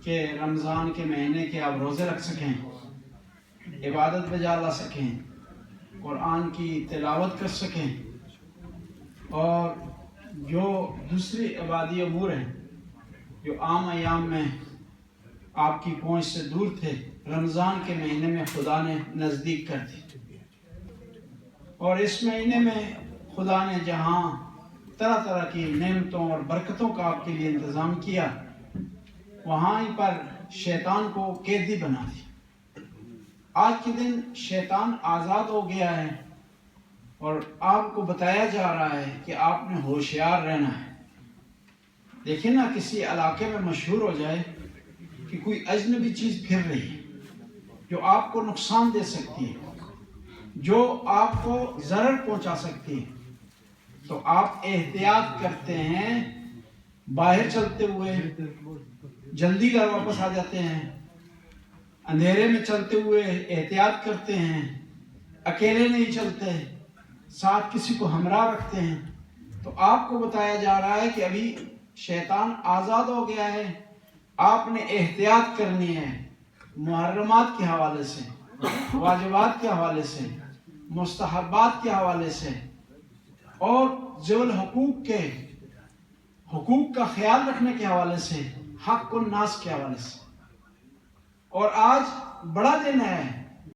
کہ رمضان کے مہینے کے آپ روزے رکھ سکیں، عبادت بجا لا سکیں، قرآن کی تلاوت کر سکیں، اور جو دوسری عبادی امور ہیں جو عام ایام میں آپ کی پہنچ سے دور تھے، رمضان کے مہینے میں خدا نے نزدیک کر دی۔ اور اس مہینے میں خدا نے جہاں طرح طرح کی نعمتوں اور برکتوں کا آپ کے لیے انتظام کیا، وہاں ہی پر شیطان کو قیدی بنا دیا۔ آج کے دن شیطان آزاد ہو گیا ہے اور آپ کو بتایا جا رہا ہے کہ آپ نے ہوشیار رہنا ہے۔ دیکھیں نا، کسی علاقے میں مشہور ہو جائے کہ کوئی اجنبی چیز پھر رہی ہے جو آپ کو نقصان دے سکتی ہے، جو آپ کو ضرر پہنچا سکتی ہے، تو آپ احتیاط کرتے ہیں، باہر چلتے ہوئے جلدی گھر واپس آ جاتے ہیں، اندھیرے میں چلتے ہوئے احتیاط کرتے ہیں، اکیلے نہیں چلتے، ساتھ کسی کو ہمراہ رکھتے ہیں۔ تو آپ کو بتایا جا رہا ہے کہ ابھی شیطان آزاد ہو گیا ہے، آپ نے احتیاط کرنی ہے، محرمات کے حوالے سے، واجبات کے حوالے سے، مستحبات کے حوالے سے، اور ذوی الحقوق کے حقوق کا خیال رکھنے کے حوالے سے، حق الناس کے حوالے سے۔ اور آج بڑا دن ہے،